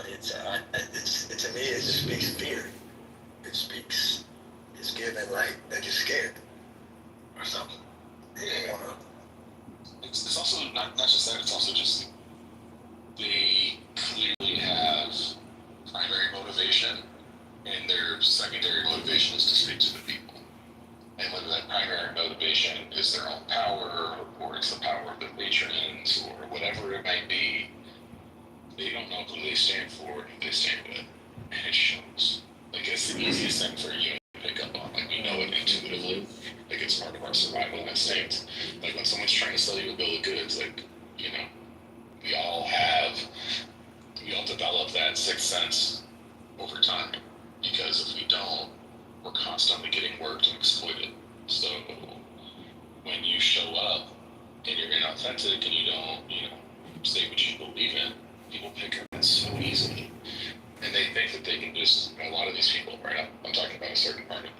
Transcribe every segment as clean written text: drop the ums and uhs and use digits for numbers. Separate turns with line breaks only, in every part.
it's to me it just speaks fear. It speaks it's given like that you're scared or something. You don't wanna.
It's also not just that. It's also just they clearly have primary motivation, and their secondary motivation is to speak to the people. And whether that primary motivation is their own power, or it's the power of their patrons, or whatever it might be, they don't know who they stand for and who they stand with. And it shows. Like, it's the easiest thing for you to pick up on. Like, we know it intuitively. Like, it's part of our survival instinct. Like, when someone's trying to sell you a bill of goods, like, you know, we all develop that sixth sense over time. Because if we don't, we're constantly getting worked and exploited. So when you show up and you're inauthentic and you don't, say what you believe in, people pick up that so easily. And they think that they can just, a lot of these people, right? I'm talking about a certain part of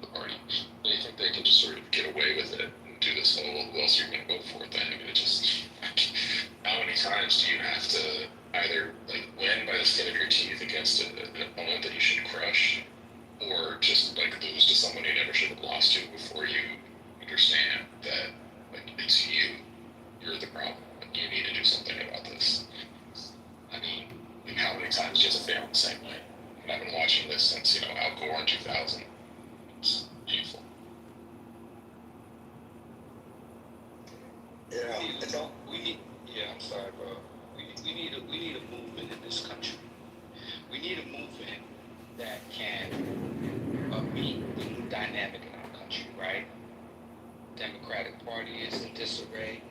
the party. They think they can just sort of get away with it and do this whole, who else you're going to vote for thing. And it just, how many times do you have to either like win by the skin of your teeth against an opponent that you should crush, or just like lose to someone you never should have lost to before you understand that like it's you're the problem. Like, you need to do something about this. I mean, like how many times do you have to fail the same way? And I've been watching this since Al Gore in 2000. It's painful.
Yeah,
I'm sorry, bro. We need a movement in this country. We need a movement that can meet the new dynamic in our country, right? Democratic Party is in disarray.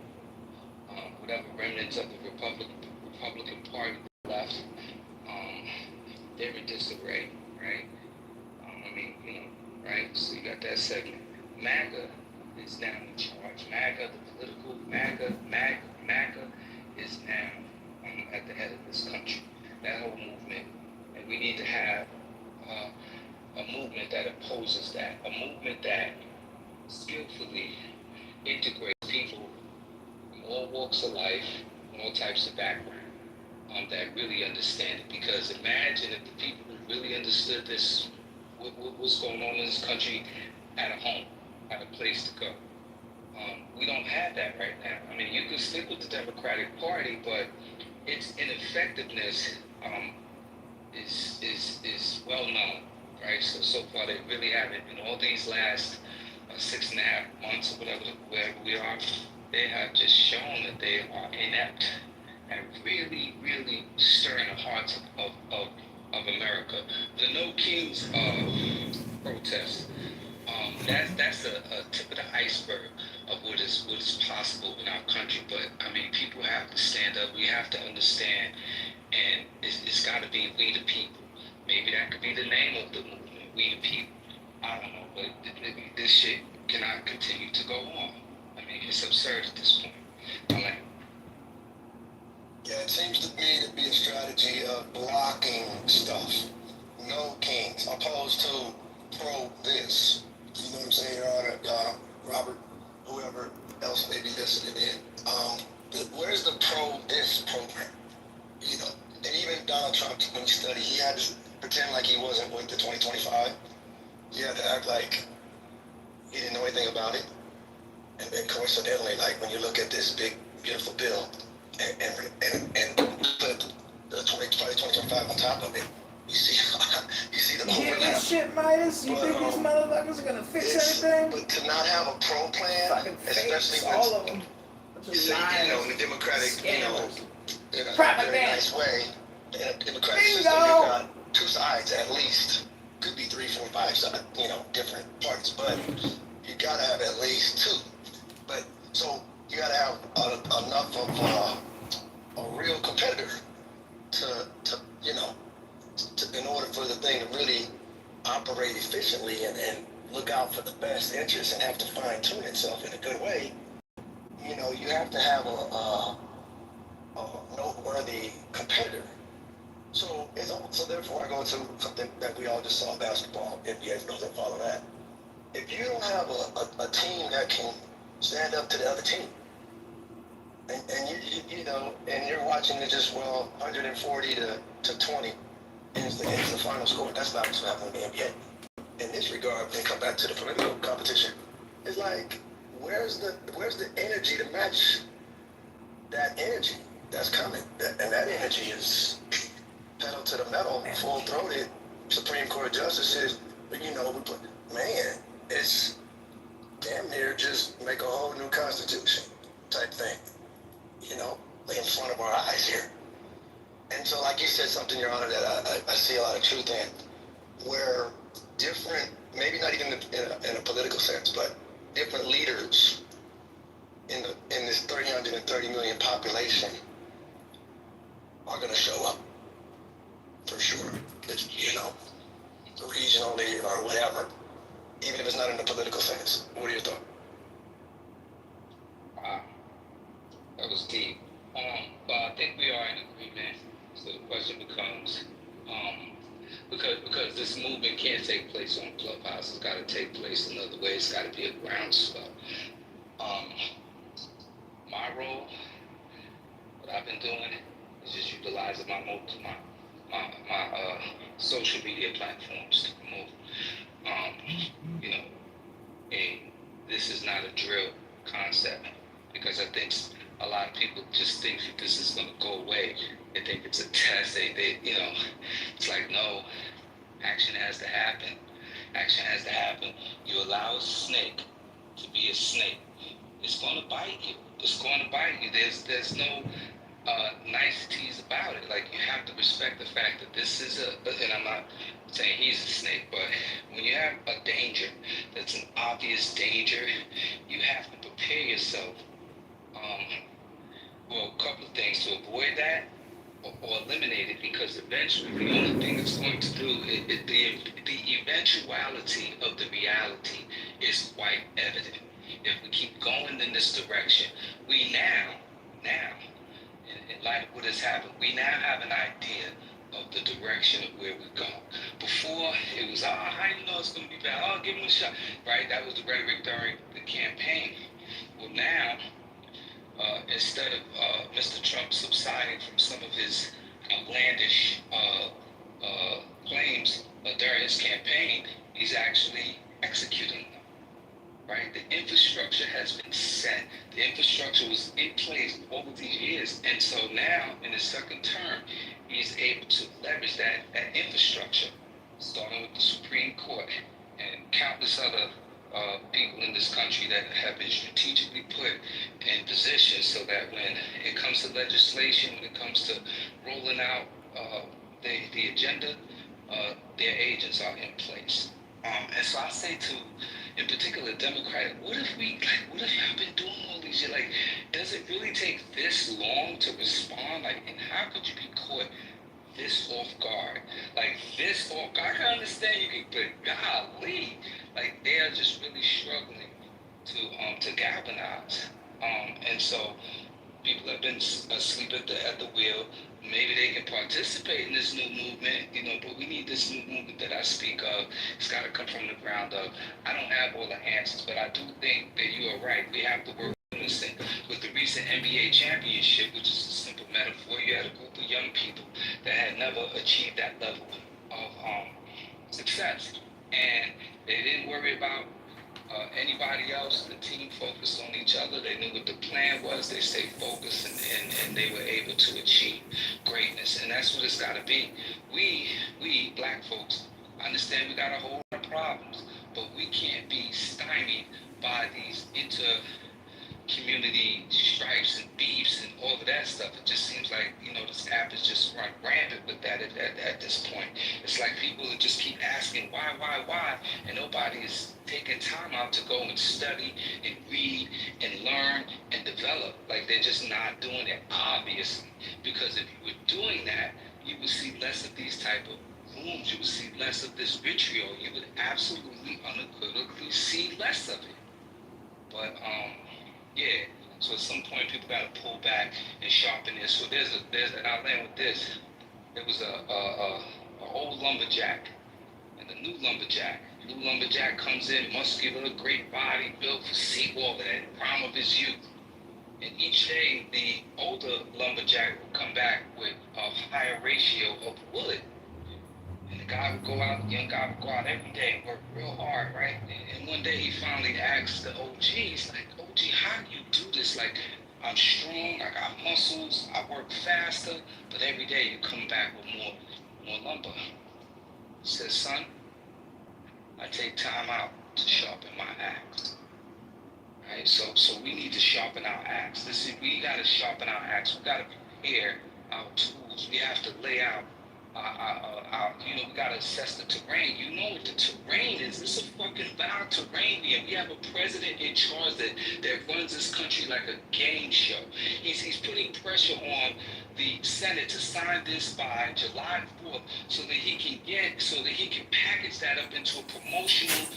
Whatever remnants of the Republican Party left, they're in disarray, right? Right? So you got that segment. MAGA is now in charge. MAGA, the political MAGA is now at the head of this country. That whole movement, and we need to have a movement that opposes that, a movement that skillfully integrates people from all walks of life, all types of background, that really understand it. Because imagine if the people who really understood this, what's going on in this country, had a home, had a place to go. We don't have that right now. I mean, you can stick with the Democratic Party, but its ineffectiveness is well known, right? So far they really haven't. In all these last 6.5 months or wherever we are, they have just shown that they are inept and really, really stirring the hearts of America. The No Kings protest. That's a tip of the iceberg of what is possible in our country. But I mean, people have to stand up. We have to understand, and it's got to be we the people. Maybe that could be the name of the movement. We the people. I don't know, but this shit cannot continue to go on. I mean, it's absurd at this point.
Yeah, it seems to me to be a strategy of blocking stuff. No kings, opposed to pro this. You know what I'm saying, Your Honor, Robert, whoever else may be listening in. Where's the pro this program? And even Donald Trump, when he studied, he had to pretend like he wasn't with the 2025. He had to act like he didn't know anything about it. And then coincidentally, like when you look at this big, beautiful bill and put the 2025 on top of it, you see the
You hear
overlap.
this shit, Midas? You think these motherfuckers are gonna fix everything?
But to not have a pro plan, especially with
all of them.
in the Democratic, in a very nice way, in a Democratic system, you've got two sides at least. Could be 3, 4, 5 sides, different parties, but you gotta have at least two. But so you gotta have enough of a real competitor to in order for the thing to really operate efficiently and look out for the best interests and have to fine tune itself in a good way. You have to have a noteworthy competitor. So therefore I go to something that we all just saw, basketball, NBA, those that follow that. If you don't have a team that can stand up to the other team, and you know, and you're watching it just 140 to 20 is the final score. That's not what's happening in the NBA. In this regard, and come back to the political competition, it's like where's the energy to match that energy that's coming? And that energy is pedal to the metal, full throated. Supreme Court justices, you know, man, it's damn near just make a whole new constitution type thing, you know, in front of our eyes here. And so, like you said something, Your Honor, that I see a lot of truth in, where different, maybe not even in a political sense, but different leaders in this 330 million population are going to show up for sure. It's, you know, regionally or whatever, even if it's not in the political sense. What are your thoughts?
Wow, that was deep. But I think we are in agreement. So the question becomes, because this movement can't take place on Clubhouse, it's got to take place another way. It's got to be a groundswell. My role, what I've been doing, is just utilizing my social media platforms to promote. You know, this is not a drill concept, because I think a lot of people just think that this is going to go away. They think it's a test. They you know, it's like, no, action has to happen. Action has to happen. You allow a snake to be a snake, it's going to bite you. It's going to bite you. There's no niceties about it. Like, you have to respect the fact that this is and I'm not saying he's a snake, but when you have a danger that's an obvious danger, you have to prepare yourself. Well, a couple of things to avoid that or eliminate it, because eventually the only thing it's going to do is the eventuality of the reality is quite evident. If we keep going in this direction, we now, in light of what has happened, we now have an idea of the direction of where we're going. Before, it was, how you know it's going to be bad? Oh, give him a shot, right? That was the rhetoric during the campaign. Well, now, instead of Mr. Trump subsiding from some of his outlandish claims during his campaign, he's actually executing them. Right? The infrastructure has been set. The infrastructure was in place over these years. And so now, in his second term, he's able to leverage that infrastructure, starting with the Supreme Court and countless other people in this country that have been strategically put in position so that when it comes to legislation, when it comes to rolling out the agenda, their agents are in place. And so I say to, in particular, Democratic, what if y'all been doing all these years? Like, does it really take this long to respond? Like, and how could you be caught this off guard? Like, this off guard? I can understand you can, but golly, like, they are just really struggling to galvanize. And so people have been asleep at the wheel. Maybe they can participate in this new movement, you know, but we need this new movement that I speak of. It's got to come from the ground up. I don't have all the answers, but I do think that you are right. We have to work in unison. With the recent NBA championship, which is a simple metaphor, you had a group of young people that had never achieved that level of success. And they didn't worry about anybody else. The team focused on each other. They knew what the plan was. They stayed focused, and they were able to achieve greatness. And that's what it's got to be. We black folks, I understand we got a whole lot of problems, but we can't be stymied by these community stripes and beefs and all of that stuff. It just seems like, you know, this app is just run rampant with that at this point. It's like people just keep asking why, and nobody is taking time out to go and study and read and learn and develop. Like, they're just not doing it, obviously. Because if you were doing that, you would see less of these type of rooms. You would see less of this vitriol. You would absolutely, unequivocally see less of it. But, yeah, so at some point people got to pull back and sharpen this. So and I'll land with this. There was a old lumberjack and a new lumberjack. The new lumberjack comes in, muscular, great body, built for seawall at the prime of his youth. And each day, the older lumberjack would come back with a higher ratio of wood. And the guy would go out, the young guy would go out every day and work real hard, right? And one day he finally asked the OG, he's like, OG, how do you do this? Like, I'm strong, I got muscles, I work faster, but every day you come back with more lumber. He says, son, I take time out to sharpen my axe. Right? So we need to sharpen our axe. We gotta sharpen our axe. We gotta prepare our tools. We have to lay out we gotta assess the terrain. You know what the terrain is. It's a fucking wild terrain here. We have a president in charge that runs this country like a game show. He's putting pressure on the Senate to sign this by July 4th so that he can package that up into a promotional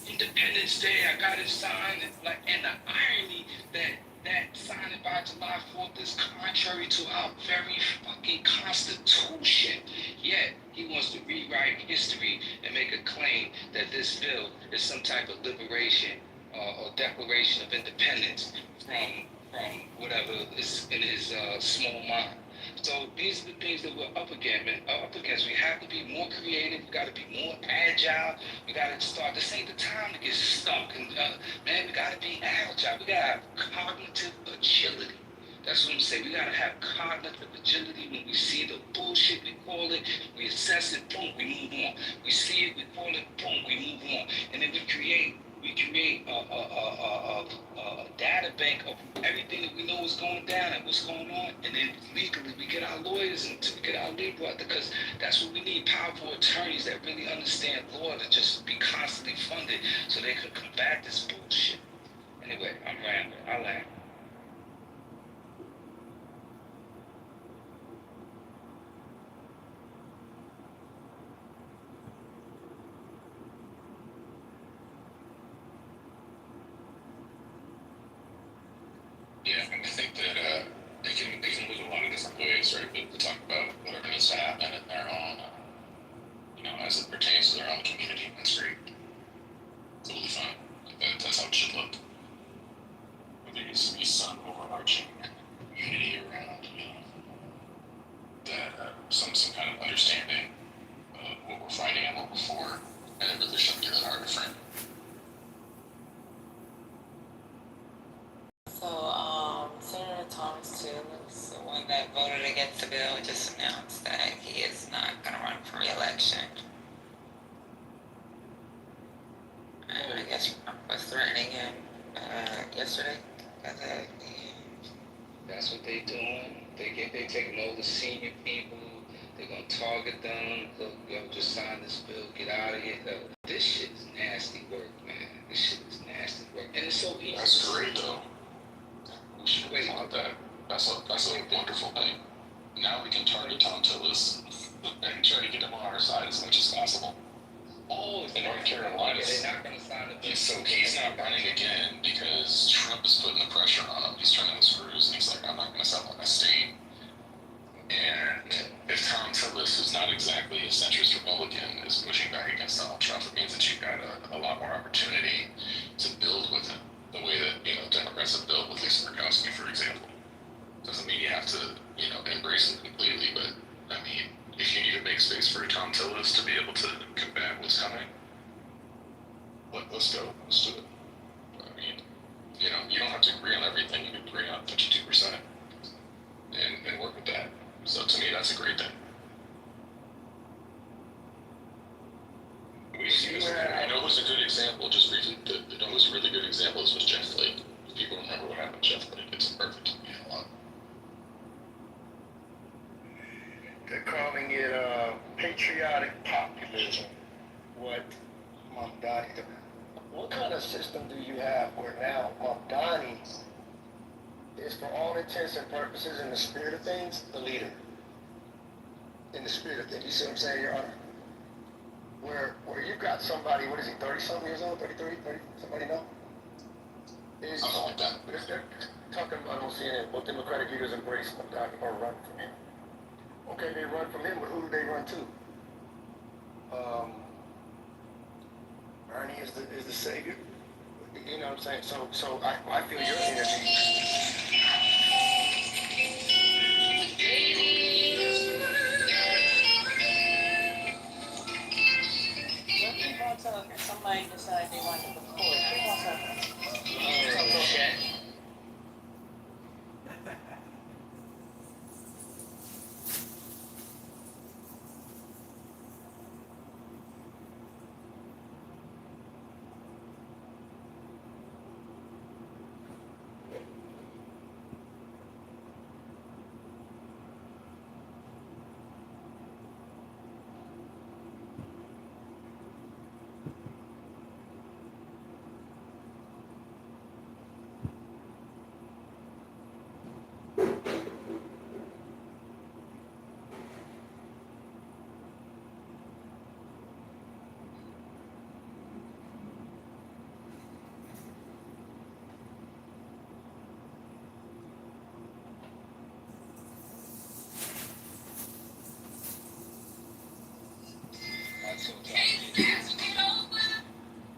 Independence Day. I got it signed, and the irony that signing by July 4th is contrary to our very fucking Constitution. Yet, he wants to rewrite history and make a claim that this bill is some type of liberation or declaration of independence from whatever is in his small mind. So these are the things that we're up against. We have to be more creative. We got to be more agile. We got to start. This ain't the time to get stuck. And man, we got to be agile. We got to have cognitive agility. That's what I'm saying. We got to have cognitive agility. When we see the bullshit, we call it. We assess it. Boom, we move on. We see it. We call it. Boom, we move on. And then we create a data bank of everything that we know is going down and what's going on, and then legally we get our lawyers and we get our legal out, because that's what we need, powerful attorneys that really understand law to just be constantly funded so they can combat this bullshit. Anyway, I'm rambling. I laugh.
Yeah, and I think that they can move a lot of different ways, right? But to talk about whatever needs to happen in their own, as it pertains to their own community, that's great. Totally fine. That's how it should look. But there needs to be some overarching unity around, that some kind of understanding of what we're fighting and what we're for, and it really shouldn't be that hard to frame.
So, Senator Thomas Tillis, the one that voted against the bill, just announced that he is not going to run for re-election. And I guess Trump was threatening him yesterday.
That's what they doing. They taking all the senior people. They're gonna target them. Look, yo, just sign this bill. Get out of here. This shit is nasty work, man. This shit is nasty work, and it's so easy.
That's great, though. We should wait on that. That's a wonderful thing. Now we can target Tom Tillis and try to get him on our side as much as possible.
Oh,
In North Carolina,
they're not gonna sign the bill.
so he's not running again because Trump is putting the pressure on him. He's turning the screws, and he's like, I'm not going to sell my state. And if Tom Tillis, who's not exactly a centrist Republican, is pushing back against Donald Trump, it means that you've got a lot more opportunity to build with him. The way that, Democrats have built with Lisa Murkowski, for example. Doesn't mean you have to, embrace him completely, but, I mean, if you need to make space for Tom Tillis to be able to combat what's coming, let's go. Let's do it. I mean, you don't have to agree on everything. You can agree on 52% and work with that. So to me, that's a great thing. Who's a good example, just briefly, who's a really good example was Jeff Flake. If people remember what happened to Jeff Flake, it's perfect.
They're calling it patriotic populism. What Mamdani? What kind of system do you have where now Mamdani is, for all intents and purposes, in the spirit of things, the leader? In the spirit of things, you see what I'm saying, Your Honor? Where you've got somebody, what is he, 30-something years old, 33, 30, somebody know?
Something like that.
They're talking about on CNN, both Democratic leaders embrace Mamdani or run from him. Okay, they run from him, but who do they run to? Bernie is the savior. You know what I'm saying? So I feel your energy.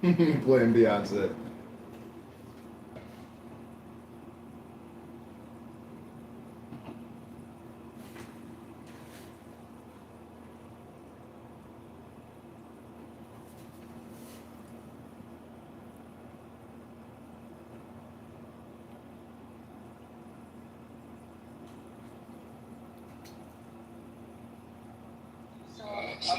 Playing Beyonce.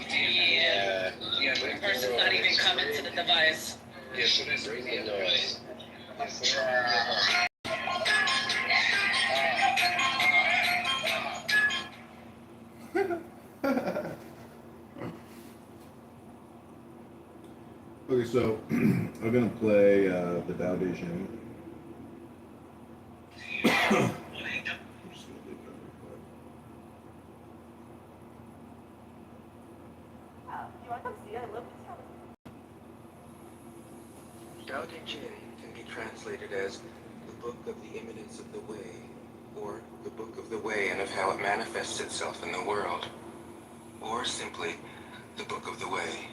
Yeah. Yeah, but
The person's not even coming to the device.
Yeah, so that's really annoying.
Okay, so I'm gonna play the Tao Te Ching.
Tao Te Ching can be translated as the book of the imminence of the way, or the book of the way and of how it manifests itself in the world, or simply the book of the way.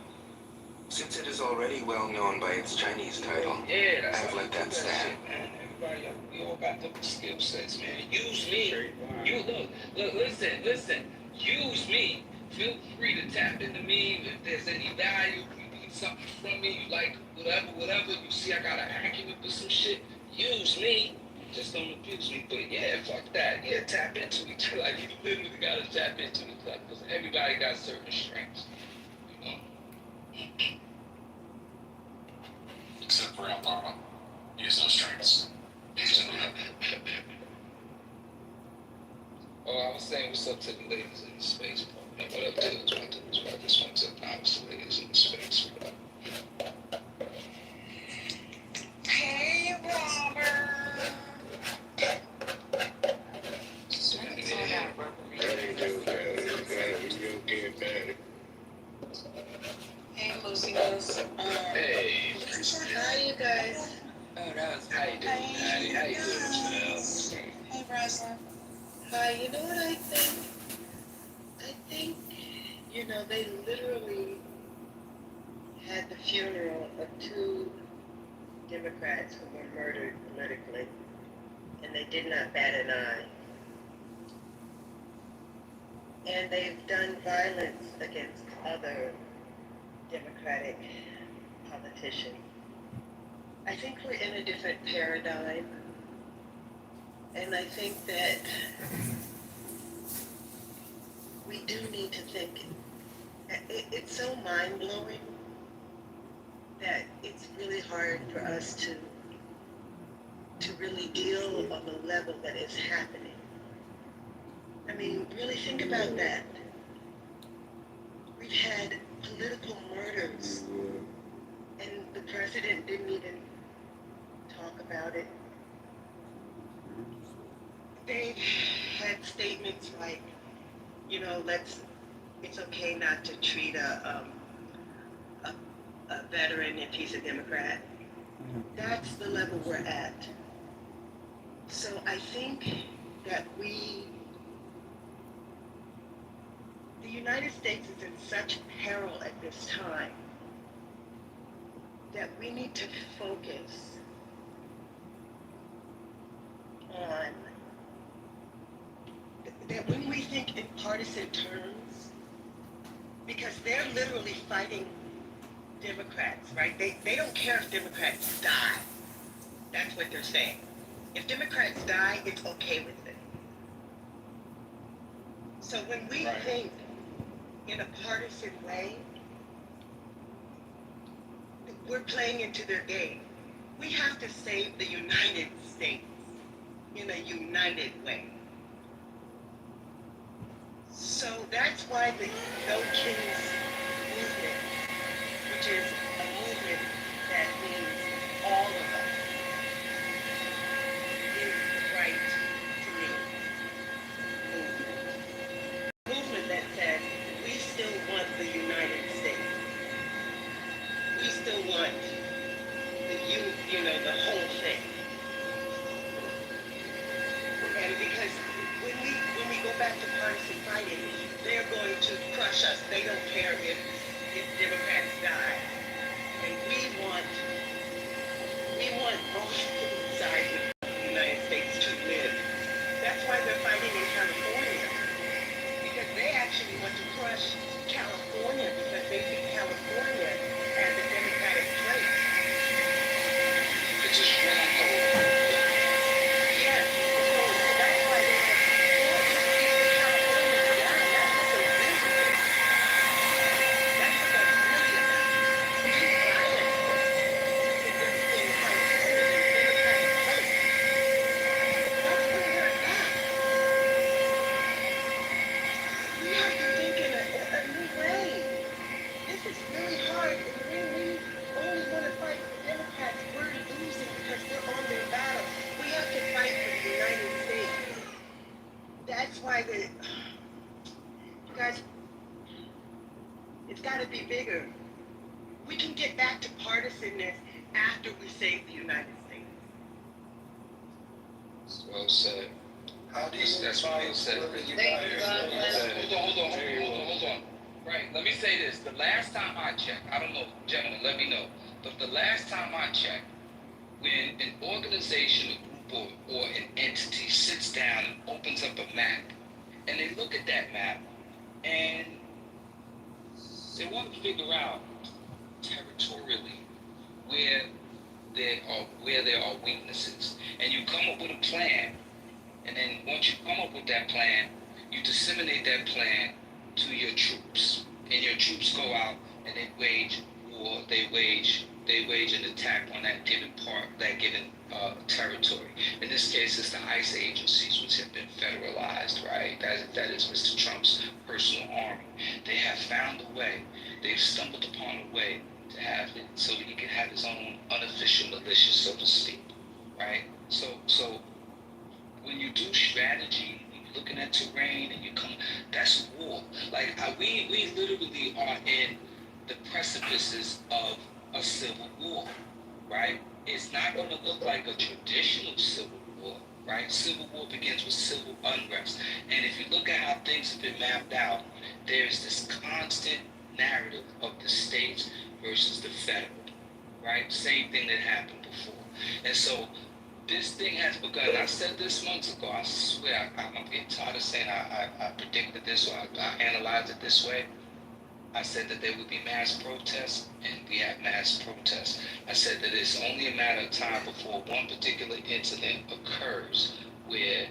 Since it is already well known by its Chinese title,
Yeah,
I've let that stand.
man. Everybody, we all got different skill sets, man. Use me. You look, listen. Use me. Feel free to tap into me if there's any value. You need something from me. You like whatever. You see, I got an acumen for some shit. Use me. Just don't abuse me. But yeah, fuck that. Yeah, tap into me. Like you literally gotta tap into me, because everybody got certain strengths. You know.
Except for Obama. He has no strengths.
Oh, I was saying what's up to the ladies in the space, bro. What up to those one to those right? This one to the ladies in the space. What up?
Hey, Robert. Hey, Lucy Goose.
Hey.
How you guys? Oh, that was
How you doing, Patty? How you doing, Janelle?
Hey, Rosalind. Hi, you know what I think? I think, they literally had the funeral of two Democrats who were murdered politically, and they did not bat an eye. And they've done violence against other Democratic politicians. I think we're in a different paradigm, and I think that we do need to think. It's so mind-blowing that it's really hard for us to really deal on the level that is happening. I mean, really think about that. We've had political murders, and the president didn't even talk about it. They've had statements like, it's okay not to treat a veteran if he's a Democrat. That's the level we're at. So I think that the United States is in such peril at this time that we need to focus on that when we think in partisan terms, because they're literally fighting Democrats, right? They don't care if Democrats die. That's what they're saying. If Democrats die, it's okay with it. So when we think in a partisan way, we're playing into their game. We have to save the United States in a united way. So that's why the No Kings movement, which is a movement that means all of us, is the right to me movement. Movement that says we still want the United States. We still want the whole thing. And because when we go back to partisan fighting, they're going to crush us. They don't care if Democrats die. And we want most people reside in the United States to live. That's why they're fighting in California. Because they actually want to crush California because they think California has a democratic place.
It's a stronghold.
Yes. So that's why they want to keep California down. That's what they're doing. That's what they're really about. Keep violence. Get them in California, the democratic place. That's where they're at. We have to think in a new way. This is really hard. And when we only want to fight for Democrats, we're losing because we're on their battle. We have to fight for the United States. That's why you guys, it's got to be bigger. We can get back to partisanness after we save the United States.
It's well said.
How do you
That's what they said. Hold on. Right, let me say this. The last time I checked, I don't know, gentlemen, let me know. But the last time I checked, when an organization, a group, or an entity sits down and opens up a map, and they look at that map, and they want to figure out territorially where there are weaknesses, and you come up with a plan. And then once you come up with that plan, you disseminate that plan to your troops. And your troops go out and they wage war, they wage an attack on that given territory. In this case, it's the ICE agencies, which have been federalized, right? That is Mr. Trump's personal army. They have found a way, they've stumbled upon a way to have it so that he can have his own unofficial militia, so to speak, right? So when you do strategy, you're looking at terrain, and you come, that's war. Like we literally are in the precipices of a civil war, right? It's not going to look like a traditional civil war, right? Civil war begins with civil unrest, and if you look at how things have been mapped out, there's this constant narrative of the states versus the federal, right? Same thing that happened before, and so. This thing has begun. I said this months ago. I swear, I'm getting tired of saying I predicted this or I analyzed it this way. I said that there would be mass protests, and we have mass protests. I said that it's only a matter of time before one particular incident occurs where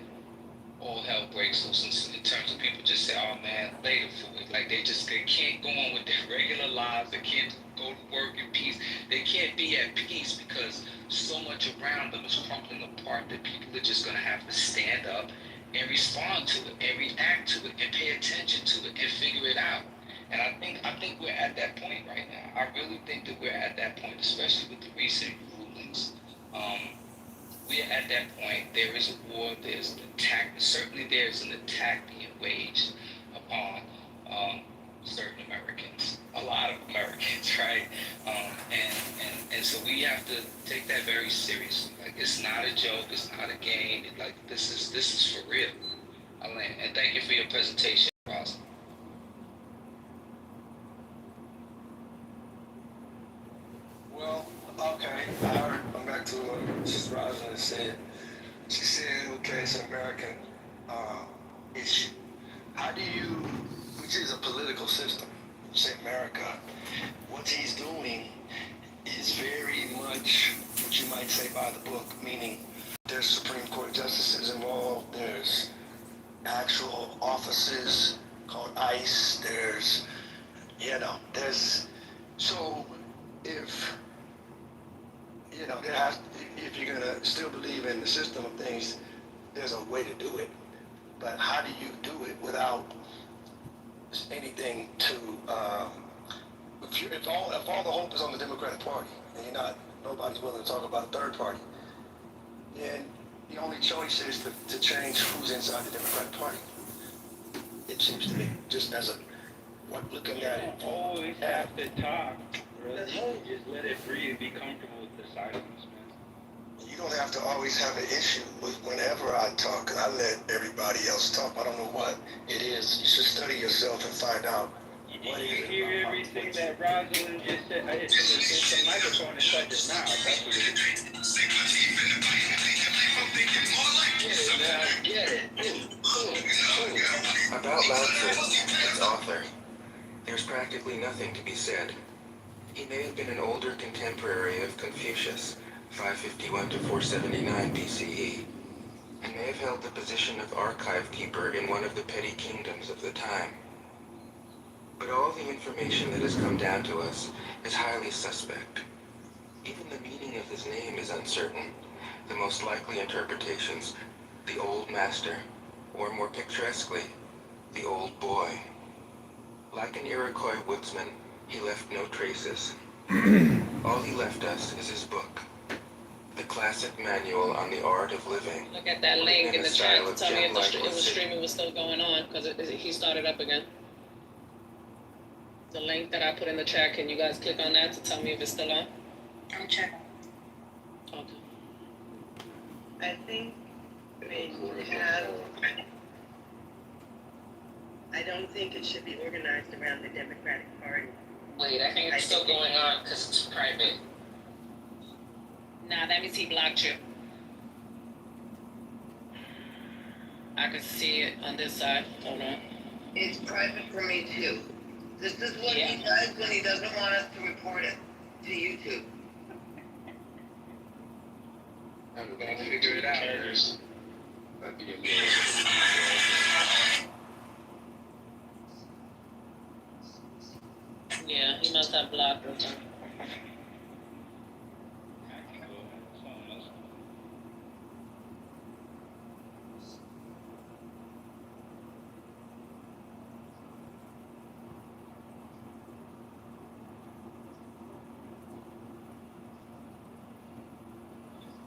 all hell breaks loose in terms of people just say, oh man, later for it. Like they can't go on with their regular lives. They can't go to work in peace. They can't be at peace because so much around them is crumbling apart that people are just gonna have to stand up and respond to it and react to it and pay attention to it and figure it out. And I think we're at that point right now. I really think that we're at that point, especially with the recent rulings. We are at that point. There is a war. There's an attack. Certainly, there's an attack being waged upon certain Americans, a lot of Americans, right? And so we have to take that very seriously. Like it's not a joke. It's not a game. This is for real. And thank you for your presentation, Ross.
Well, okay. I'm back to what Sister Rosalind said. She said, okay, it's an American issue. How do you, which is a political system, say America, what he's doing is very much what you might say by the book, meaning there's Supreme Court justices involved, there's actual offices called ICE, so if if you're gonna still believe in the system of things, there's a way to do it. But how do you do it without anything to, if all the hope is on the Democratic Party and nobody's willing to talk about a third party, then the only choice is to change who's inside the Democratic Party. It seems to me, just as looking at it.
Always have to talk, bro. Just let it breathe. Be comfortable with the silence, man.
You don't have to always have an issue with whenever I talk, 'cause I let everybody else talk. I don't know what it is. You should study yourself and find out
You hear everything that Rosalind just said? It's a microphone inside your mouth. That's what it is.
About Lao Tzu, its author, there's practically nothing to be said. He may have been an older contemporary of Confucius, 551 to 479 BCE, and may have held the position of archive keeper in one of the petty kingdoms of the time. But all the information that has come down to us is highly suspect. Even the meaning of his name is uncertain. The most likely interpretations, the old master, or more picturesquely, the old boy. Like an Iroquois woodsman, he left no traces. All he left us is his book, the classic manual on the art of living.
Look at that link in the chat to tell me if the streaming was still going on, because he started up again. The link that I put in the chat, can you guys click on that to tell me if it's still on?
I'm checking.
Okay.
I think when you have, I don't think it should be organized around the Democratic Party.
Wait, I think it's still going on because it's private. Nah, that means he blocked you. I can see it on this side. Hold on.
It's private for me too. This is what he does when he doesn't want us to report it to YouTube.
I'm gonna figure it out.
That'd be
Yeah, he must have blocked or something.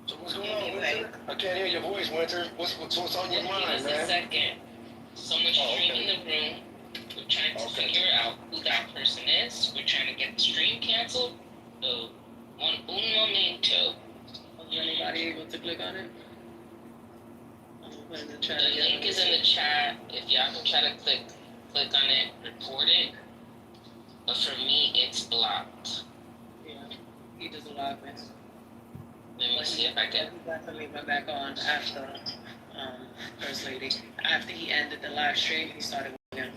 So what's going on, Winter? I can't hear your voice, Winter. What's on your mind,
Just a
man?
second. Someone's streaming the room. We're trying to figure out who that person is. We're trying to get the stream canceled. So, un momento. Was anybody able to click on it? I'm gonna put it in the chat. The link is in the chat. If y'all can try to click on it, report it. But for me, it's blocked. Yeah, he just logged in. Let me see if I can. He definitely went back on after First Lady. After he ended the live stream, he started again.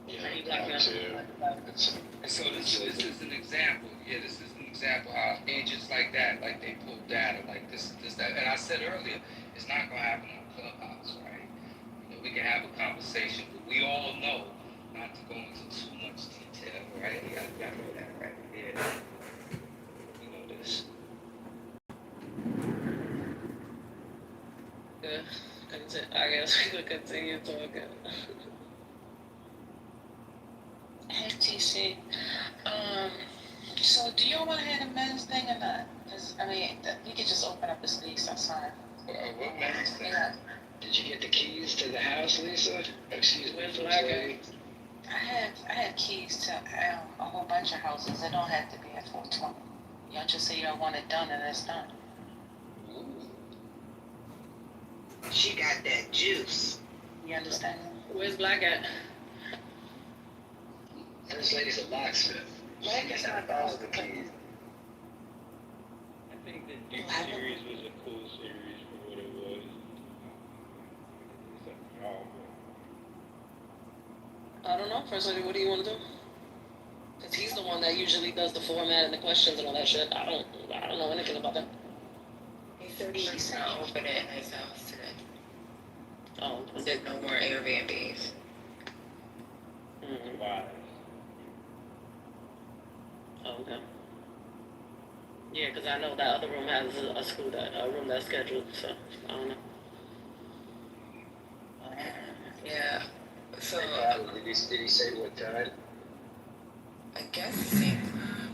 He blocked me on.
And so this is an example. Yeah, this is an example how agents like that, like they pull data, like this, that. And I said earlier, it's not gonna happen on Clubhouse, right? You know, we can have a conversation, but we all know not to go into too much detail, right? You gotta know that, right? Yeah. You know this.
I guess we could continue talking. FTC. So do y'all want to hear the men's thing or not? Because, I mean, we could just open up this lease, that's fine.
What men's thing?
Yeah.
Did you get the keys to the house, Lisa? Excuse me,
Where's
First
Black
Lady.
I had keys to a whole bunch of houses. It don't have to be at 420. Y'all just say y'all want it done and it's done.
She got that juice.
You understand? Where's Black at?
First Lady's a locksmith.
Black is not
All the keys.
I think the Duke series was a cool series for what it was.
I don't know, First Lady, what do you want to do? Because he's the one that usually does the format and the questions and all that shit. I don't know anything about that.
He said he was gonna open it in his house today.
Oh,
He said no more Airbnbs.
mm-hmm.
Why?
Oh, okay. Yeah, because I know that other room has a room that's scheduled, so I don't know.
Yeah. So
Did he say what time?
I guess same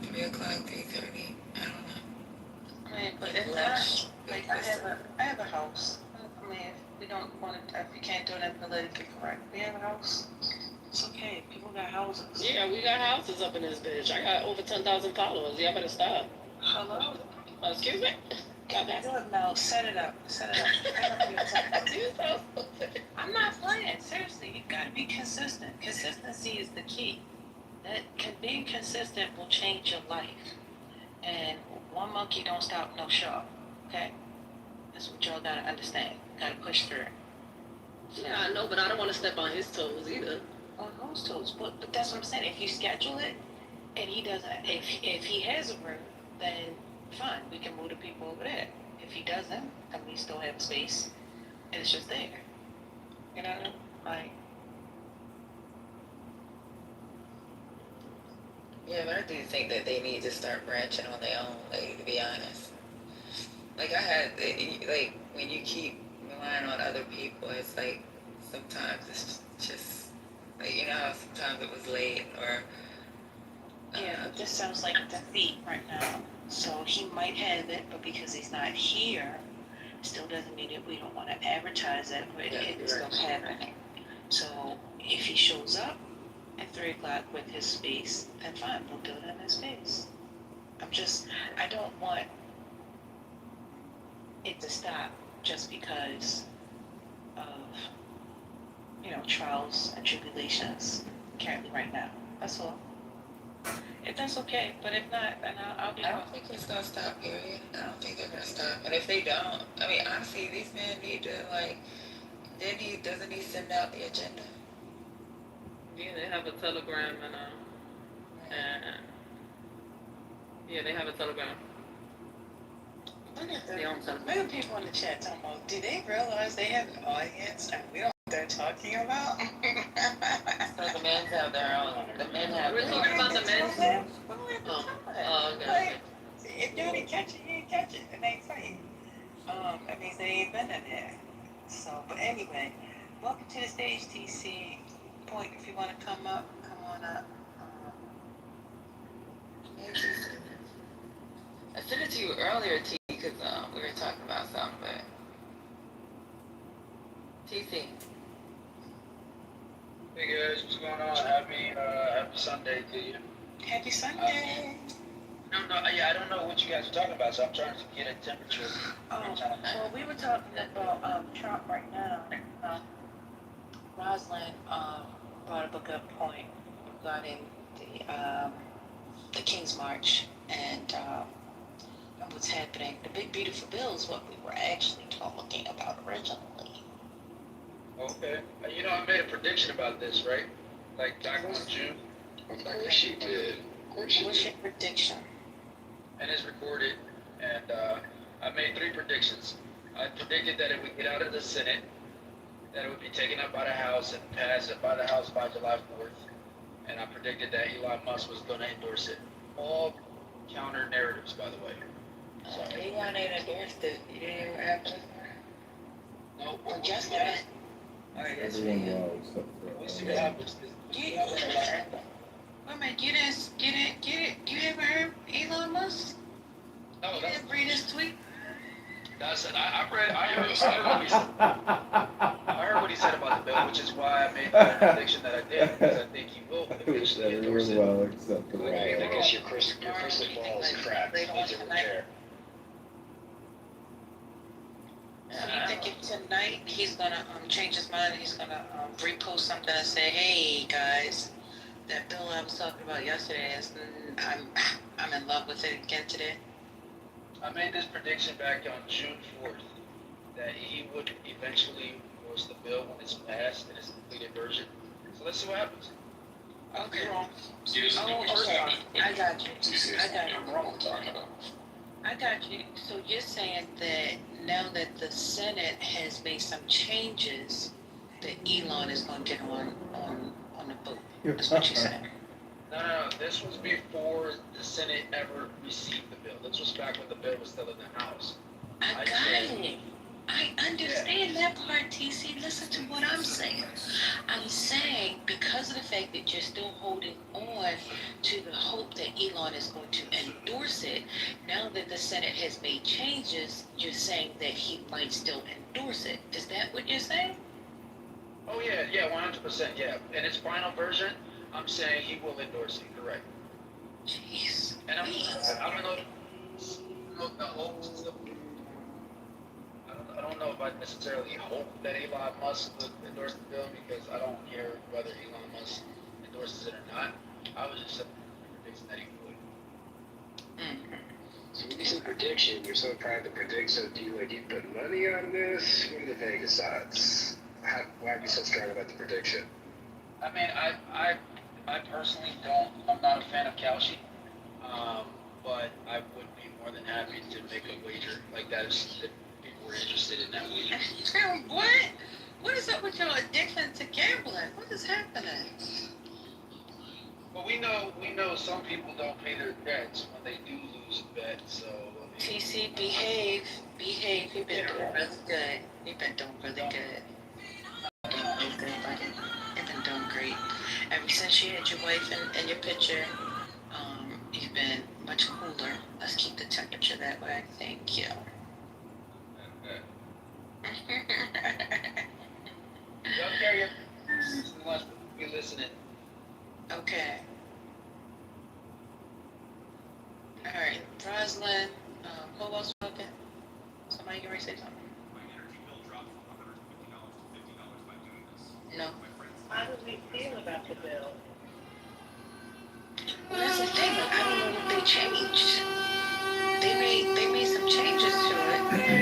3 o'clock, 3:30. I don't know.
I mean, but if not, like I have a house. I mean, if we don't want to, if we can't do it politically correct, we have a house. It's okay. People got houses. Yeah, we got houses up in this bitch. I got over 10,000 followers. Y'all better stop. Hello. Excuse me. No, set it up. Set it up. I'm not playing. Seriously, you gotta be consistent.
consistency is the key. Being consistent will change your life. And one monkey don't stop no show. Okay, that's what y'all gotta understand. Gotta push through.
Yeah, I know, but I don't want to step on his toes either.
On whose toes? But that's what I'm saying. If you schedule it, and he doesn't, if he has a room, then fine, we can move the people over there. If he doesn't, then we still have space, and it's just there. You know, like.
Yeah, but I do think that they need to start branching on their own, like, to be honest. Like, like, when you keep relying on other people, it's like, sometimes it's just, like, you know how sometimes it was late, or...
Yeah, but this sounds like a defeat right now. So he might have it, but because he's not here, still doesn't mean that we don't want to advertise it, but it's still happening. So if he shows up at 3 o'clock with his space, then fine, we'll do it in his space. I don't want it to stop just because of, trials and tribulations currently right now. That's all. If that's okay, but if not, then I'll be.
I don't think it's gonna stop, period. I don't think they're gonna stop. And if they don't, I mean, honestly, these men need to, like, doesn't he send out the agenda?
Yeah, they have a telegram and yeah, they have a telegram.
Look at the people in the chat talking about, do they realize they have an audience and we don't know what they're talking about?
So the men have their own. The men have.
We're talking about the men.
Oh, okay. If you didn't catch it, you didn't catch it. It ain't funny. That means they ain't been in there. So, but anyway, welcome to the stage, TC. Point, if you want to come up, come on up.
I sent it to you earlier, T, because we were talking about something, but... TC.
Hey guys, what's going on? Happy Sunday to you.
Happy Sunday.
I don't know what you guys are talking about, so I'm trying to get a temperature.
Well, we were talking about Trump right now. Rosalind brought up a good point regarding the King's March and what's happening. The big beautiful bill is what we were actually talking about originally.
Okay. I made a prediction about this, right? Like back in June.
Of course you did.
What's your prediction?
And it's recorded. And I made 3 predictions. I predicted that it would get out of the Senate, that it would be taken up by the House and passed by the House by July 4th. And I predicted that Elon Musk was going to endorse it. All counter narratives, by the way. So,
Elon ain't endorsed it. You didn't even have to.
no,
Well, just that.
Everyone loves stuff.
We'll see what happens.
Wait a minute, you haven't heard Elon Musk?
No,
You didn't read his tweet?
that's it. I heard what he said. I heard what he said about the bill, which is why I made the prediction that I did, because I think he will
I wish
eventually endorse
everyone
it.
well except for
Okay,
Rob.
because your crystal ball is cracked. Needs a repair.
So you think if tonight he's gonna change his mind, he's gonna repost something and say, "Hey guys, that bill I was talking about yesterday is I'm in love with it again today."
I made this prediction back on June 4th, that he would eventually endorse the bill when it's passed in its completed version. So let's see what happens.
Okay.
He doesn't know what he's
Okay.
talking
I got you.
He's
I got you.
what we're talking about.
I got you. So you're saying that now that the Senate has made some changes, that Elon is going to get on the boat. That's what you're saying.
No. This was before the Senate ever received the bill. This was back when the bill was still in the House.
I got it. I understand that part, TC. Listen to what I'm saying. I'm saying because of the fact that you're still holding on to the hope that Elon is going to endorse it, now that the Senate has made changes, you're saying that he might still endorse it. Is that what you're saying?
Oh yeah, 100%, yeah. In its final version, I'm saying he will endorse it, correct.
Jeez.
And I don't know the hope still. I don't know if I necessarily hope that Elon Musk would endorse the bill, because I don't hear what whether Elon Musk endorses it or not. I was just predicting that he would.
So when you say prediction, you're so proud to predict, so do you put money on this? What are the Vegas odds? Why are you so strong about the prediction?
I mean, I personally I'm not a fan of Kalshi, but I would be more than happy to make a wager like that if people were interested in that wager.
What? What is up with your addiction to gambling? What is happening?
Well, we know some people don't pay their debts when they do lose a bet, so.
TC, behave. You've been doing really good. You've been doing really good. You've been doing great. Ever since you had your wife in your picture, you've been much cooler. Let's keep the temperature that way. Thank you.
Young carrier, we want to be listening.
Okay. All right, Roslyn, who else spoken? Somebody can say something?
My energy bill dropped from $150 to $50 by doing this.
No.
How do we feel about the bill?
Well, that's the thing. I don't know what they changed. They made some changes to it.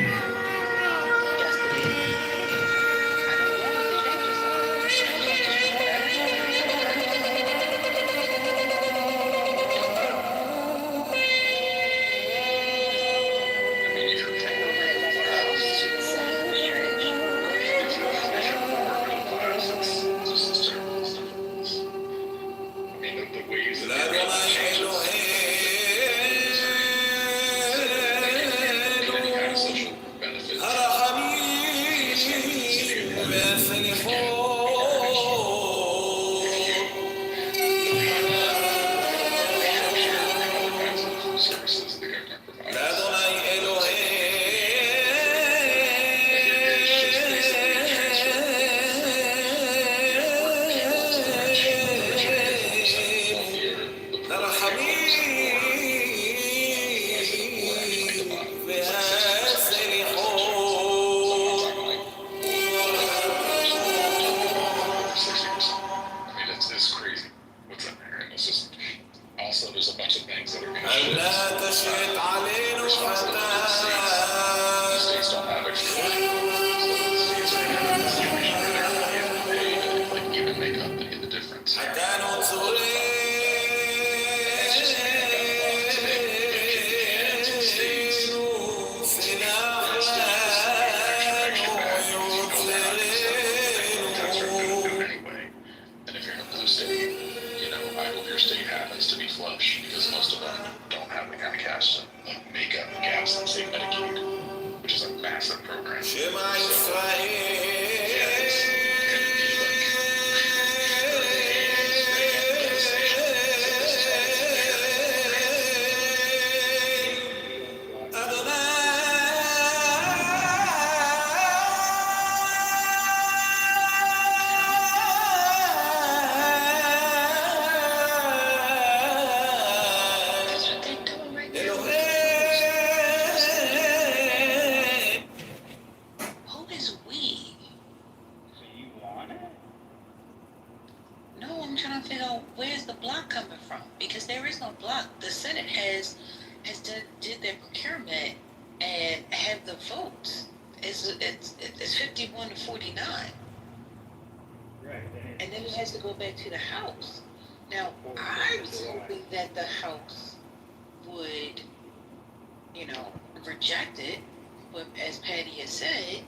Did their procurement and have the votes. It's 51 to 49.
Right.
And then it has to go back to the House. Now, I was hoping that the House would, reject it. But as Patty has said,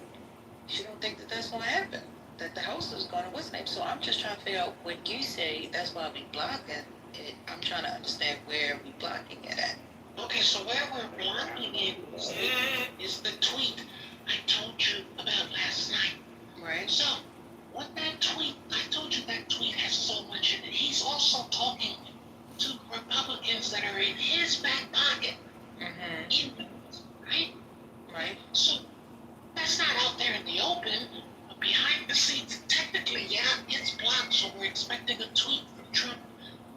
she don't think that that's going to happen. That the House is going to what's name. So I'm just trying to figure out what you say. That's why we blocking it. I'm trying to understand where we blocking it at.
Okay, so where we're blocking it is the tweet I told you about last night.
Right.
So, what that tweet, I told you that tweet has so much in it. He's also talking to Republicans that are in his back pocket.
Mm-hmm.
Right?
Right.
So, that's not out there in the open. But behind the scenes, technically, yeah, it's blocked, so we're expecting a tweet from Trump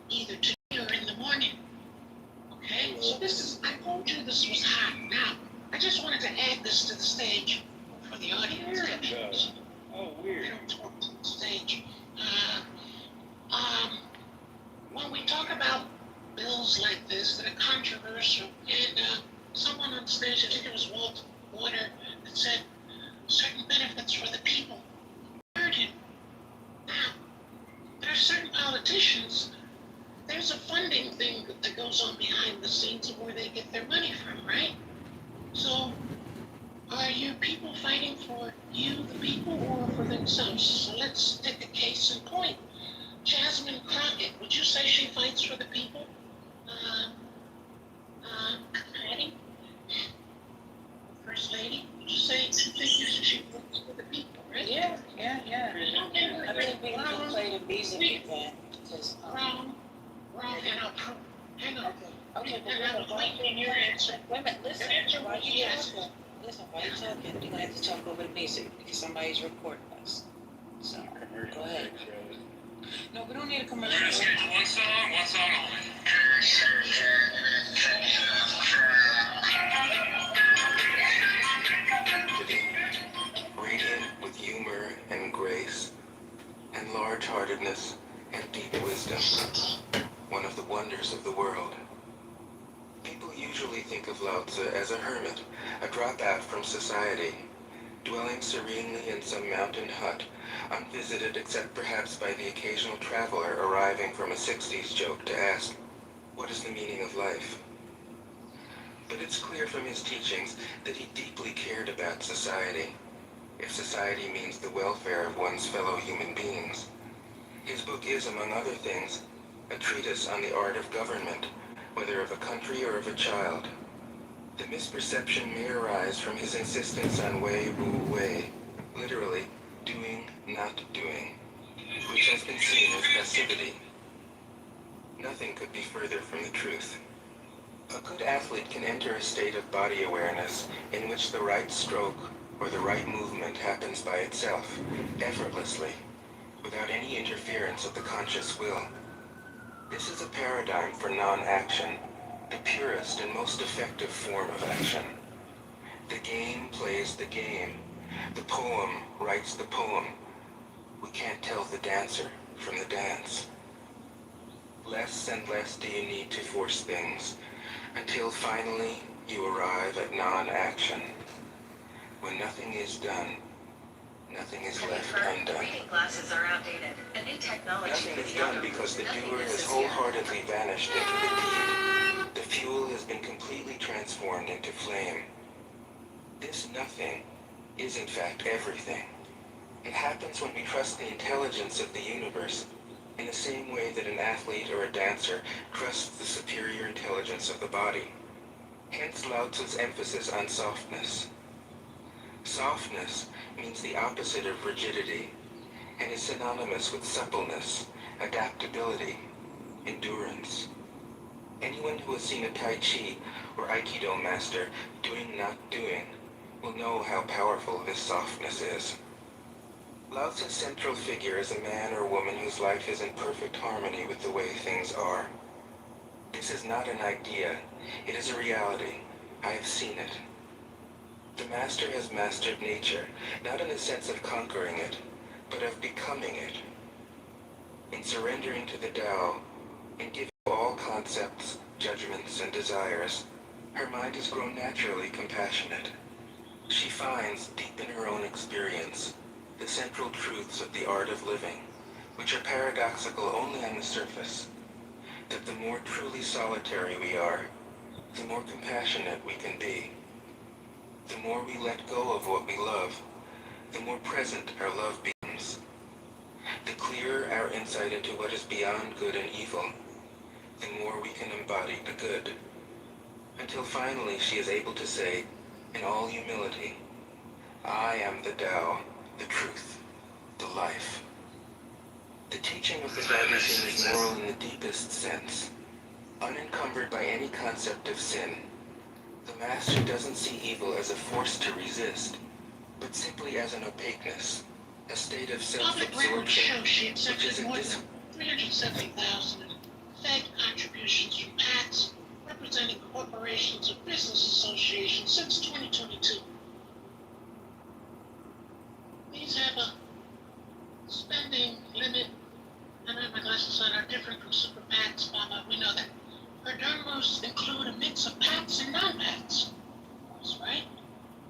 either today or in the morning. Okay, so I told you this was hot. Now, I just wanted to add this to the stage for the audience.
Oh, weird.
I don't talk to the stage.
like this that are controversial, and someone on stage, I think it was Walt Water, that said certain benefits for the people. Heard him. Now, there are certain politicians, there's a funding thing that goes on behind the scenes of where they get their money from, right? So, are you people fighting for you, the people, or for themselves? So let's take a case in point. Jasmine Crockett, would you say she fights for the people? Patty? First Lady? Would you say she fights for the people, right?
Yeah. I think we can play the music again, because,
Wrong, hang on.
Okay, but
And I was waiting in your answer.
wait a minute, listen,
Answer
while
was
you
yes.
talking, you're gonna have to talk over the music, because somebody's recording us. So, go ahead. No, we don't need a commercial.
We're gonna skip to one song only.
Radiant with humor and grace, and large-heartedness and deep wisdom, one of the wonders of the world. People usually think of Lao Tzu as a hermit, a dropout from society, dwelling serenely in some mountain hut, unvisited except perhaps by the occasional traveler arriving from a 60s joke to ask, what is the meaning of life? But it's clear from his teachings that he deeply cared about society, if society means the welfare of one's fellow human beings. His book is, among other things, a treatise on the art of government, whether of a country or of a child. The misperception may arise from his insistence on Wei Wu Wei, literally, doing, not doing, which has been seen as passivity. Nothing could be further from the truth. A good athlete can enter a state of body awareness in which the right stroke or the right movement happens by itself, effortlessly, without any interference of the conscious will. This is a paradigm for non-action, the purest and most effective form of action. The game plays the game. The poem writes the poem. We can't tell the dancer from the dance. Less and less do you need to force things, until finally you arrive at non-action. When nothing is done, nothing is left undone.
Reading glasses are outdated. A new technology
Nothing is done because the doer has wholeheartedly vanished into the deed. The fuel has been completely transformed into flame. This nothing is in fact everything. It happens when we trust the intelligence of the universe in the same way that an athlete or a dancer trusts the superior intelligence of the body. Hence Lao Tzu's emphasis on softness. Softness means the opposite of rigidity and is synonymous with suppleness, adaptability, endurance. Anyone who has seen a Tai Chi or Aikido master doing not doing will know how powerful this softness is. Lao Tzu's central figure is a man or woman whose life is in perfect harmony with the way things are. This is not an idea, it is a reality. I have seen it. The master has mastered nature, not in the sense of conquering it, but of becoming it. In surrendering to the Tao, in giving all concepts, judgments, and desires, her mind has grown naturally compassionate. She finds, deep in her own experience, the central truths of the art of living, which are paradoxical only on the surface, that the more truly solitary we are, the more compassionate we can be. The more we let go of what we love, the more present our love becomes. The clearer our insight into what is beyond good and evil, the more we can embody the good. Until finally she is able to say, in all humility, I am the Tao, the truth, the life. The teaching of the Tao Te Ching is moral in the deepest sense, unencumbered by any concept of sin. The master doesn't see evil as a force to resist, but simply as an opaqueness, a state of
Public records show
self-absorption,
she
which
accepted
is a
more than 370,000 in fed contributions from PACs representing corporations or business associations since 2022. These have a spending limit, and I have my glasses on, are different from super PACs, blah, blah, we know that. her dermos include a mix of PATs and non-PATs, right?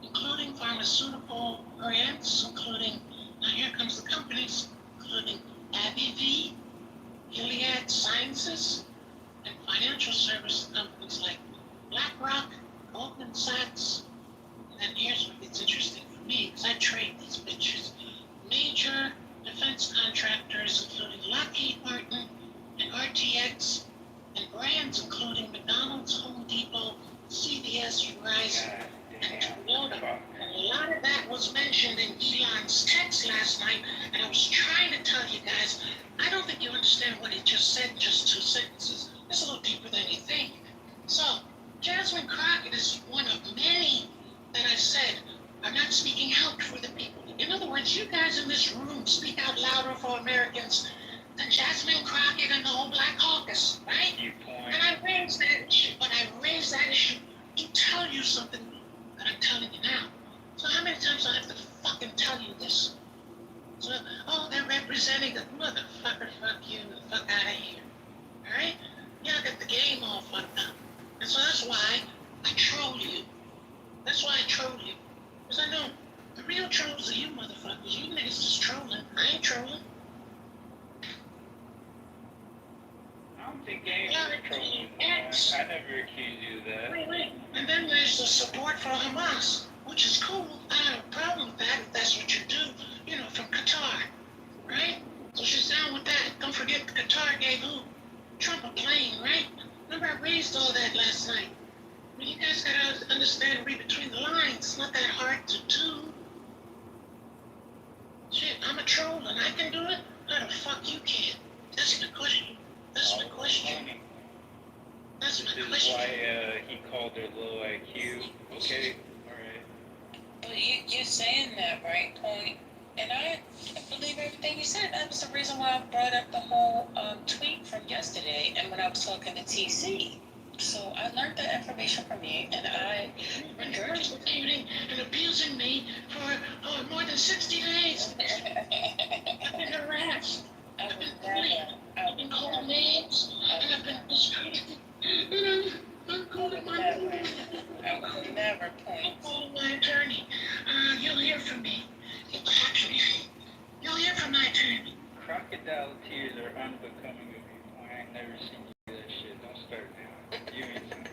Including pharmaceutical brands, including, now here comes the companies, including AbbVie, Gilead Sciences, and financial service companies like BlackRock, Goldman Sachs, and then here's what gets interesting for me, because I trade these bitches. Major defense contractors, including Lockheed Martin and RTX, and brands including McDonald's, Home Depot, CVS, Verizon, and Toyota. And a lot of that was mentioned in Elon's text last night, and I was trying to tell you guys, I don't think you understand what he just said in just 2 sentences. It's a little deeper than you think. So, Jasmine Crockett is one of many that I said are not speaking out for the people. In other words, you guys in this room speak out louder for Americans than Jasmine Crockett and the whole Black Caucus, right? And I raised that issue, but I raised that issue to tell you something that I'm telling you now. So how many times do I have to fucking tell you this? So, oh, they're representing the motherfucker, fuck you, fuck out of here. Alright? Y'all got the game all fucked up. And so that's why I troll you. That's why I troll you. Because I know the real trolls are you motherfuckers. You niggas just trolling. I ain't trolling.
I don't think anyone's trolling. I never accused you of that.
Wait. And then there's the support for Hamas, which is cool. I don't have a problem with that if that's what you do, you know, from Qatar, right? So she's down with that. Don't forget Qatar gave who? Trump a plane, right? Remember I raised all that last night. I mean, you guys gotta understand and read between the lines. It's not that hard to do. Shit, I'm a troll and I can do it? How the fuck you can? That's the question. That's my question. That's my
This is
question.
why he called her low IQ. Okay, alright.
But you're saying that, right, Point? And I believe everything you said. That was the reason why I brought up the whole tweet from yesterday and when I was talking to TC. So I learned that information from you, and I
Persecuting and abusing me for more than 60 days. I've been harassed. I've been bullied. I've been called names. And I've been discredited. And I'm calling my attorney.
never Point.
I'm calling my attorney. You'll hear from me. Actually, you'll hear from my attorney.
Crocodile tears are unbecoming of you. I ain't never seen you do that shit. Don't start now. You ain't something.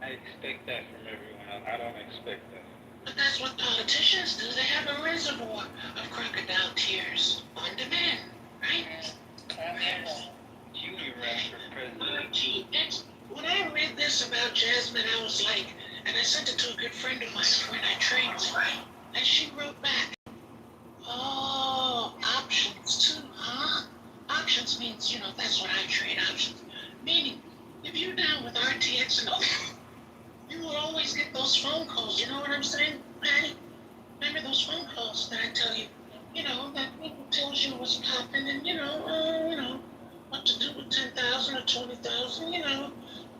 I expect that from everyone else. I don't expect that.
But that's what politicians do. They have a reservoir of crocodile tears on demand, right?
You ran for president.
When I read this about Jasmine, I was like, and I sent it to a good friend of mine, a friend I trained with, and she wrote back, oh, options too, huh? Options means, you know, that's what I trade, options. Meaning, if you're down with RTX and you will always get those phone calls, you know what I'm saying, Patty? Remember those phone calls that I tell you, you know, that tells you what's popping and, you know, what to do with 10,000 or 20,000, you know,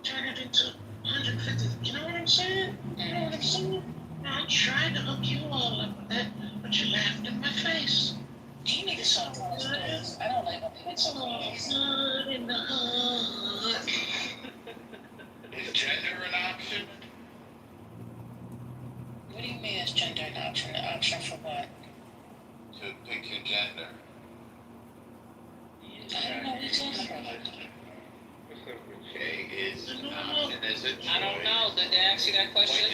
turn it into 150, you know what I'm saying? You know what I'm saying? I tried to hook you all up with that, but you laughed in my face.
You need to stop doing this. I don't like when people
It's all good in the hood.
Is gender an option?
What do you mean is gender an option? An option for what?
To pick your gender.
I don't know what you're talking about.
Okay, is an option, is it?
I don't know. Did they ask you that question?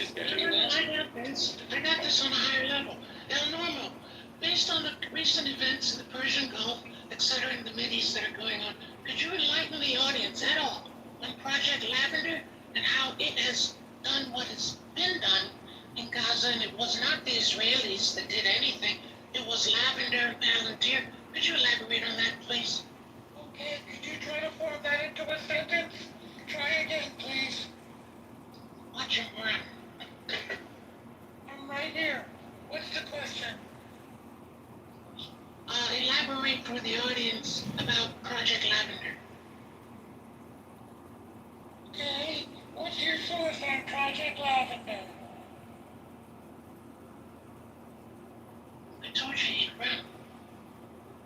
I got this on a higher level. El Normo, based on the recent events in the Persian Gulf, etc., and the Mideast that are going on, could you enlighten the audience at all on Project Lavender and how it has done what has been done in Gaza? And it was not the Israelis that did anything. It was Lavender and Palantir. Could you elaborate on that, please? Okay, could you try to form that into a sentence? Try again, please. Watch him run. I'm right here. What's the question? Elaborate for the audience about Project Lavender. Okay, what's your source on Project Lavender? I told you he'd run.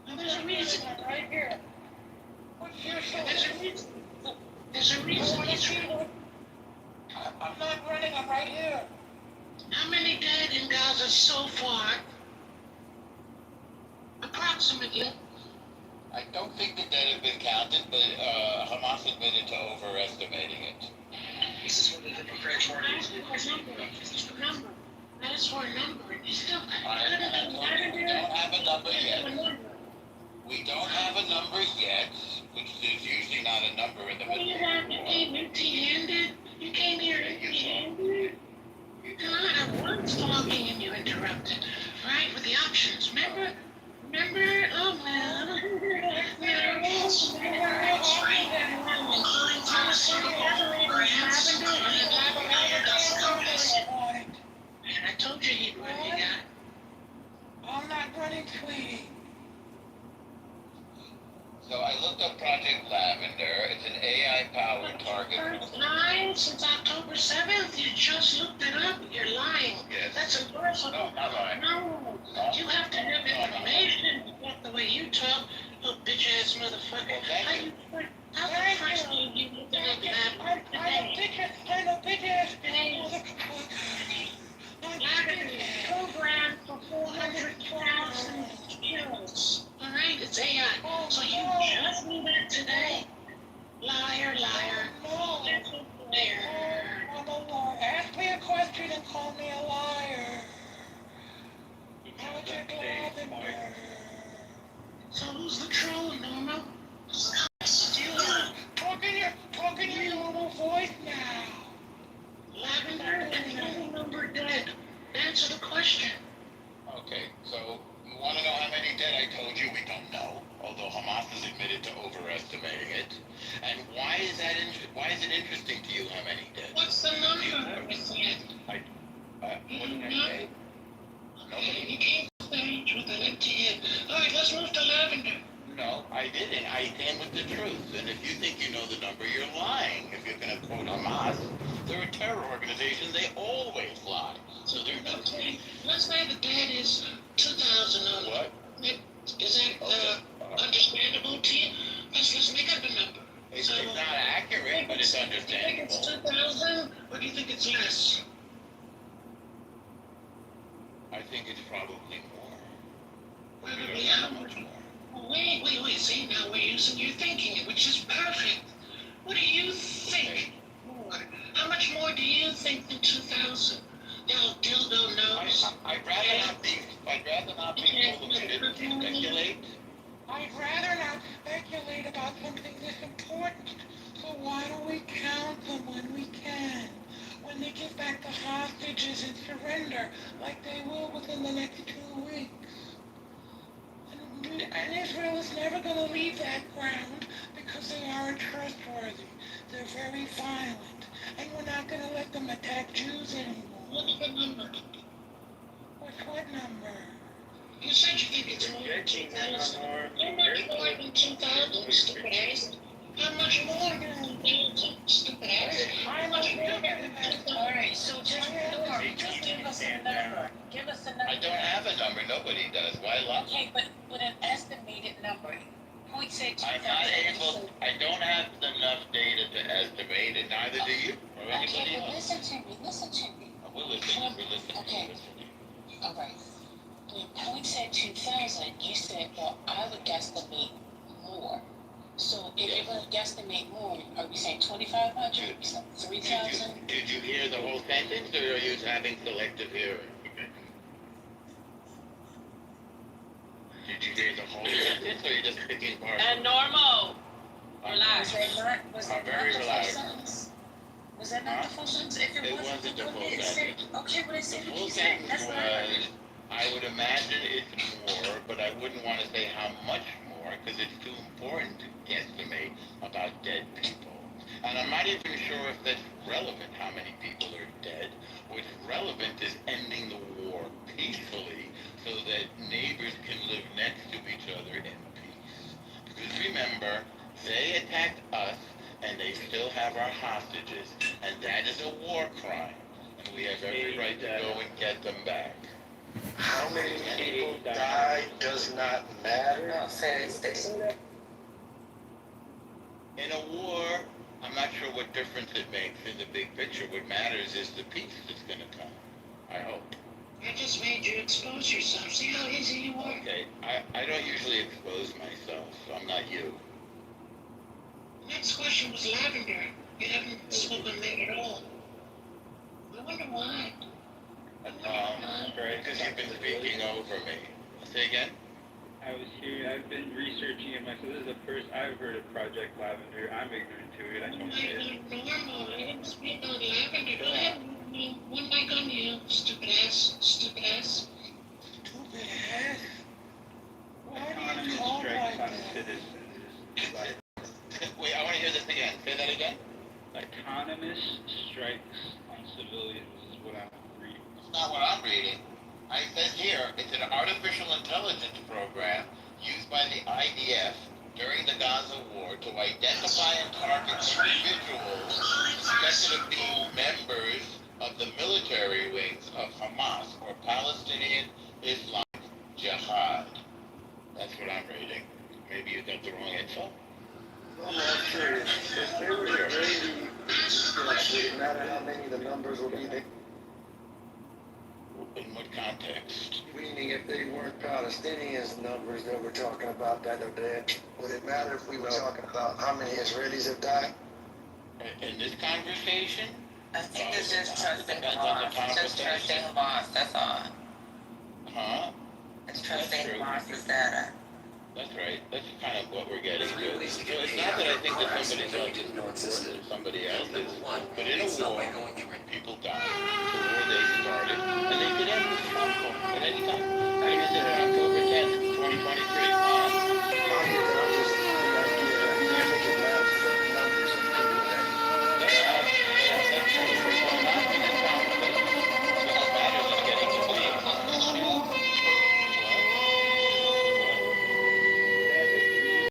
Well, there's a reason. I'm right here.
What's your
And there's
source?
a reason. There's a reason he's running.
I'm not running, I'm right here.
How many dead in Gaza so far? Approximately.
I don't think the dead have been counted, but Hamas admitted to overestimating it.
This is one of the different parties.
It's a number. That is for a number. And you still
We don't have a number yet. We don't have a number yet, which is usually not a number in the middle
You
of the
came empty-handed. You came here empty-handed. God, I was talking and you interrupted. Right, with the options. Remember? Oh, well. Yes, that's right. And I told you he'd run you down.
I'm not running, sweetie.
So I looked up Project Lavender. It's an AI-powered target.
First line since October 7th. You just looked it up. You're lying.
Yes.
That's impossible.
No, not lying.
No. You have to have information. Not the way you talk. Oh, bitch-ass motherfucker.
Well, thank you.
How the first thing you looked it up that
I'm a bitch-ass
program for 400,000 kills. All right, it's AI. So you just knew that today? Liar, liar.
No.
That's a liar.
I'm a liar. Ask me a question and call me a liar. Project Lavender.
So who's the troll, Norma?
Talking your normal voice now.
Lavender and the only number dead. Answer the question.
Okay, so you want to know how many dead? I told you we don't know, although Hamas has admitted to overestimating it. And why is it interesting to you how many dead?
What's the number?
What did I say?
You came to the stage with an empty head. All right, let's move to Lavender.
No, I didn't. I came with the truth. And if you think you know the number, you're lying. If you're going to quote Hamas, they're a terror organization. They always lie. So they're not.
Okay, let's say the dead is 2,000.
What?
Is that understandable to you? Let's make up a number.
It's not accurate, but it's understandable.
Do you think it's 2,000, or do you think it's less?
I think it's probably more.
Probably how much more? Wait. See, now we're using your thinking, which is perfect. What do you think more? How much more do you think than 2,000? Now, dildo knows.
I'd rather not be motivated to speculate.
I'd rather not speculate about something this important. So why don't we count them when we can? When they give back the hostages and surrender, like they will within the next 2 weeks. And Israel is never going to leave that ground because they aren't trustworthy. They're very violent. And we're not going to let them attack Jews anymore.
What's the number?
What number?
You said you think it's more than 2,000. How much more than 2,000, stupid ass? How much more than 2,000, stupid ass? How much more than 2,000?
All right, so just give us a number. Give us a number.
I don't have a number. Nobody does. Why lie?
Okay, but with an estimated number. Point say 2,000.
I'm not able. I don't have enough data to estimate it. Neither do you or anybody
Okay, but
else.
listen to me.
We're listening.
Okay. All right. When Point said 2,000, you said, well, I would guesstimate more. So if you're going to guesstimate more, are we saying 2,500? 3,000?
Did you hear the whole sentence, or are you having selective hearing? Did you hear the whole sentence, or are you just picking parts?
And normal.
I'm
Relax. Was that
I'm very
not the full
relaxed.
sentence? Was that not the full sentence? If it wasn't
wasn't the
full
full
sentence,
sentence.
okay, but I
The
said what
full
you said.
sentence
That's not
was, I would imagine it's more, but I wouldn't want to say how much more, because it's too important to guesstimate about dead people. And I'm not even sure if that's relevant, how many people are dead. What's relevant is ending the war peacefully so that neighbors can live next to each other in peace. Because remember, they attacked us, and they still have our hostages, and that is a war crime. And we have every right to go and get them back.
How many people died does not matter.
No, say
In a war, I'm not sure what difference it makes in the big picture. What matters is the peace that's going to come. I hope.
I just made you expose yourself. See how easy you are?
Okay, I don't usually expose myself, so I'm not you.
Next question was lavender. You haven't spoken there at all. I wonder why.
Because you've been speaking over me. Say again?
I was here, I've been researching it myself. This is the first I've heard of Project Lavender. I'm ignorant to it. I don't get it.
Normal. I didn't speak on lavender. Go ahead. One mic on you, stupid ass. Stupid ass.
Stupid ass?
Autonomous strikes on citizens.
Wait, I want to hear this again. Say that again.
Autonomous strikes on civilians is what I'm reading.
It's not what I'm reading. I said here, it's an artificial intelligence program used by the IDF during the Gaza war to identify and target individuals suspected of being members of the military wings of Hamas or Palestinian Islamic Jihad. That's what I'm reading. Maybe you got the wrong info?
I'm not curious. If they were to really, would it matter how many the numbers will be?
In what context?
Meaning if they weren't Palestinians numbers that we're talking about that are dead, would it matter if we were talking about how many Israelis have died?
In this conversation?
I think it's just trusting Hamas. It's just trusting Hamas, that's all.
Huh?
It's trusting Hamas's data.
That's right. That's kind of what we're getting to. So it's not that I think that somebody's else is more important than somebody else's, but in a war, people die. The war they started, and they could end with phone call at any time. Like I said, on October 10th, 2023,